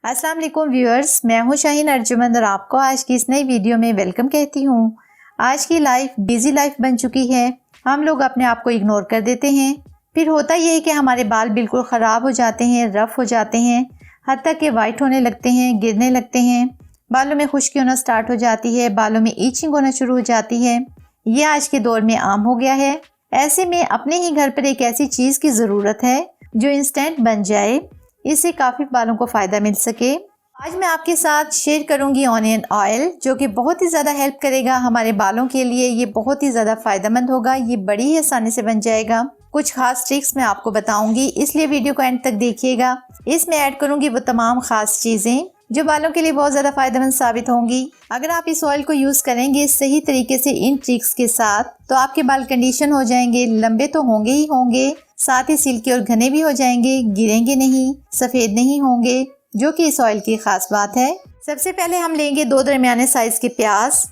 अस्सलाम वालेकुम व्यूअर्स, मैं हूं शाहीन अर्जुमंद और आपको आज की इस नई वीडियो में वेलकम कहती हूं। आज की लाइफ बिजी लाइफ बन चुकी है। हम लोग अपने आप को इग्नोर कर देते हैं। फिर होता ये है कि हमारे बाल बिल्कुल ख़राब हो जाते हैं, रफ़ हो जाते हैं, हत्ता कि वाइट होने लगते हैं, गिरने लगते हैं, बालों में खुश्की होना स्टार्ट हो जाती है, बालों में ईचिंग होना शुरू हो जाती है। ये आज के दौर में आम हो गया है। ऐसे में अपने ही घर पर एक ऐसी चीज़ की ज़रूरत है जो इंस्टेंट बन जाए, इससे काफ़ी बालों को फ़ायदा मिल सके। आज मैं आपके साथ शेयर करूंगी ऑनियन ऑयल, जो कि बहुत ही ज़्यादा हेल्प करेगा हमारे बालों के लिए। ये बहुत ही ज़्यादा फ़ायदेमंद होगा, ये बड़ी ही आसानी से बन जाएगा। कुछ खास ट्रिक्स मैं आपको बताऊंगी, इसलिए वीडियो को एंड तक देखिएगा। इसमें ऐड करूंगी वो तमाम खास चीज़ें जो बालों के लिए बहुत ज़्यादा फ़ायदेमंद साबित होंगी। अगर आप इस ऑयल को यूज़ करेंगे सही तरीके से इन ट्रिक्स के साथ, तो आपके बाल कंडीशन हो जाएंगे, लंबे तो होंगे ही होंगे, साथ ही सिल्की और घने भी हो जाएंगे, गिरेंगे नहीं, सफ़ेद नहीं होंगे, जो कि इस ऑयल की खास बात है। सबसे पहले हम लेंगे 2 दरमियाने साइज़ के प्याज।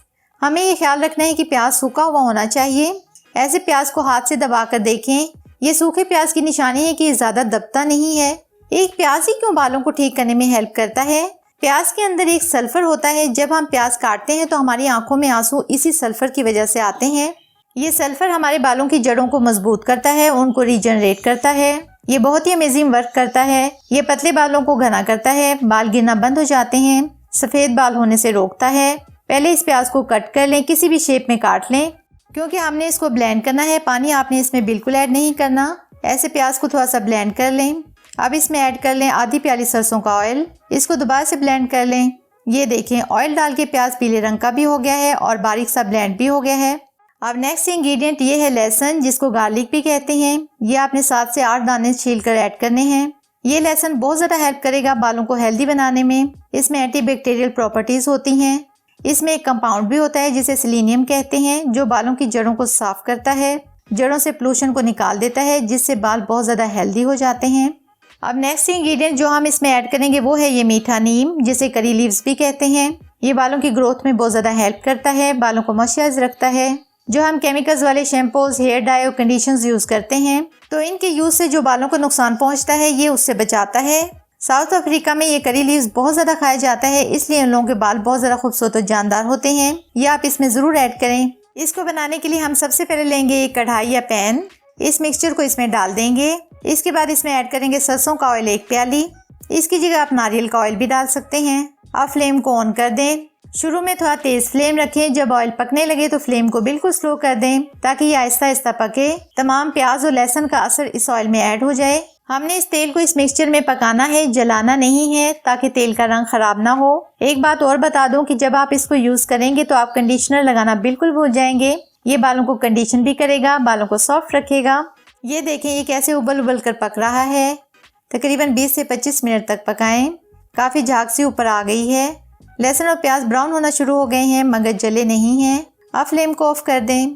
हमें ये ख्याल रखना है कि प्याज सूखा हुआ होना चाहिए। ऐसे प्याज को हाथ से दबा कर देखें। ये सूखे प्याज की निशानी है कि ज़्यादा दबता नहीं है। एक प्याज ही क्यों बालों को ठीक करने में हेल्प करता है? प्याज के अंदर एक सल्फर होता है। जब हम प्याज काटते हैं तो हमारी आंखों में आंसू इसी सल्फर की वजह से आते हैं। ये सल्फर हमारे बालों की जड़ों को मजबूत करता है, उनको रीजनरेट करता है। ये बहुत ही अमेजिंग वर्क करता है। ये पतले बालों को घना करता है, बाल गिरना बंद हो जाते हैं, सफ़ेद बाल होने से रोकता है। पहले इस प्याज को कट कर लें, किसी भी शेप में काट लें, क्योंकि हमने इसको ब्लेंड करना है। पानी आपने इसमें बिल्कुल ऐड नहीं करना। ऐसे प्याज को थोड़ा सा ब्लेंड कर लें। अब इसमें ऐड कर लें आधी प्याली सरसों का ऑयल। इसको दोबारा से ब्लेंड कर लें। ये देखें, ऑयल डाल के प्याज पीले रंग का भी हो गया है और बारीक सा ब्लेंड भी हो गया है। अब नेक्स्ट इंग्रेडिएंट ये है लहसुन, जिसको गार्लिक भी कहते हैं। ये आपने 7 से 8 दाने छील कर ऐड करने हैं। ये लहसुन बहुत ज़्यादा हेल्प करेगा बालों को हेल्दी बनाने में। इसमें एंटीबैक्टीरियल प्रॉपर्टीज़ होती हैं। इसमें एक कंपाउंड भी होता है जिसे सेलेनियम कहते हैं, जो बालों की जड़ों को साफ करता है, जड़ों से पोल्यूशन को निकाल देता है, जिससे बाल बहुत ज़्यादा हेल्दी हो जाते हैं। अब नेक्स्ट इंग्रेडिएंट जो हम इसमें ऐड करेंगे वो है ये मीठा नीम, जिसे करी लीव्स भी कहते हैं। ये बालों की ग्रोथ में बहुत ज़्यादा हेल्प करता है, बालों को मॉइस्चराइज रखता है। जो हम केमिकल्स वाले शैम्पूज, हेयर डाई और कंडीशनर्स यूज़ करते हैं, तो इनके यूज़ से जो बालों को नुकसान पहुंचता है, ये उससे बचाता है। साउथ अफ्रीका में ये करी लीव्स बहुत ज़्यादा खाया जाता है, इसलिए उन लोगों के बाल बहुत ज़्यादा खूबसूरत और जानदार होते हैं। ये आप इसमें ज़रूर ऐड करें। इसको बनाने के लिए हम सबसे पहले लेंगे एक कढ़ाई या पैन। इस मिक्सचर को इसमें डाल देंगे। इसके बाद इसमें ऐड करेंगे सरसों का ऑयल 1 प्याली। इसकी जगह आप नारियल का ऑयल भी डाल सकते हैं। अब फ्लेम को ऑन कर दें। शुरू में थोड़ा तेज़ फ्लेम रखें। जब ऑयल पकने लगे तो फ्लेम को बिल्कुल स्लो कर दें, ताकि ये आहिस्ता आहिस्ता पके। तमाम प्याज और लहसुन का असर इस ऑयल में ऐड हो जाए। हमने इस तेल को इस मिक्सचर में पकाना है, जलाना नहीं है, ताकि तेल का रंग खराब ना हो। एक बात और बता दूं कि जब आप इसको यूज़ करेंगे तो आप कंडीशनर लगाना बिल्कुल भूल जाएंगे। ये बालों को कंडीशन भी करेगा, बालों को सॉफ्ट रखेगा। ये देखें, ये कैसे उबल उबल कर पक रहा है। तकरीबन 20 से 25 मिनट तक पकाएं। काफ़ी झाग सी ऊपर आ गई है। लहसुन और प्याज ब्राउन होना शुरू हो गए हैं, मगर जले नहीं हैं। अब फ्लेम को ऑफ कर दें।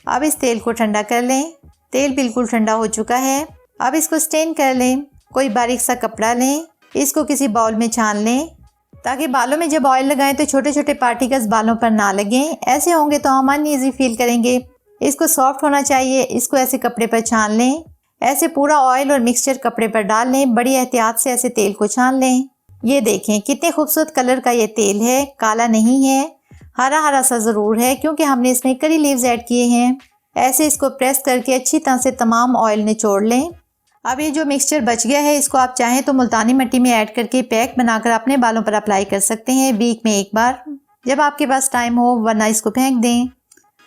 अब इस तेल को ठंडा कर लें। तेल बिल्कुल ठंडा हो चुका है। अब इसको स्टेन कर लें। कोई बारीक सा कपड़ा लें, इसको किसी बाउल में छान लें, ताकि बालों में जब ऑयल लगाएं तो छोटे छोटे पार्टिकल्स बालों पर ना लगें। ऐसे होंगे तो हम अनईजी फील करेंगे। इसको सॉफ्ट होना चाहिए। इसको ऐसे कपड़े पर छान लें। ऐसे पूरा ऑयल और मिक्सचर कपड़े पर डाल लें। बड़ी एहतियात से ऐसे तेल को छान लें। ये देखें, कितने खूबसूरत कलर का ये तेल है, काला नहीं है, हरा हरा सा ज़रूर है, क्योंकि हमने इसमें करी लीव्स ऐड किए हैं। ऐसे इसको प्रेस करके अच्छी तरह से तमाम ऑयल निचोड़ लें। अब ये जो मिक्सचर बच गया है, इसको आप चाहें तो मुल्तानी मिट्टी में ऐड करके पैक बनाकर अपने बालों पर अप्लाई कर सकते हैं, वीक में 1 बार, जब आपके पास टाइम हो, वरना इसको फेंक दें।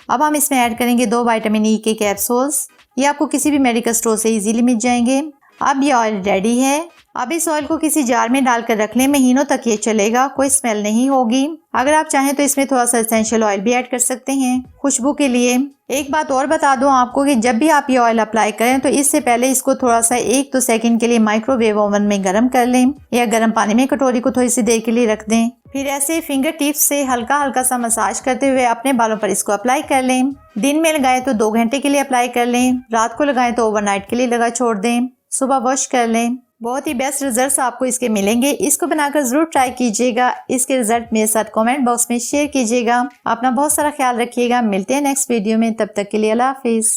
अब हम इसमें ऐड करेंगे 2 विटामिन ई के कैप्सूल्स। ये आपको किसी भी मेडिकल स्टोर से इजीली मिल जाएंगे। अब ये ऑयल रेडी है। अब इस ऑयल को किसी जार में डालकर रख लें, महीनों तक ये चलेगा, कोई स्मेल नहीं होगी। अगर आप चाहें तो इसमें थोड़ा सा एसेंशियल ऑयल भी ऐड कर सकते हैं खुशबू के लिए। एक बात और बता दूं आपको कि जब भी आप ये ऑयल अप्लाई करें तो इससे पहले इसको थोड़ा सा 1-2 सेकंड के लिए माइक्रोवेव ओवन में गर्म कर लें, या गर्म पानी में कटोरी को थोड़ी सी देर के लिए रख दें। फिर ऐसे फिंगर टिप्स से हल्का हल्का सा मसाज करते हुए अपने बालों पर इसको अप्लाई कर लें। दिन में लगाए तो 2 घंटे के लिए अप्लाई कर लें, रात को लगाएं तो ओवरनाइट के लिए लगा छोड़ दें, सुबह वॉश कर लें। बहुत ही बेस्ट रिजल्ट्स आपको इसके मिलेंगे। इसको बनाकर ज़रूर ट्राई कीजिएगा। इसके रिजल्ट मेरे साथ कमेंट बॉक्स में शेयर कीजिएगा। अपना बहुत सारा ख्याल रखिएगा। मिलते हैं नेक्स्ट वीडियो में, तब तक के लिए अल्लाह हाफिज़।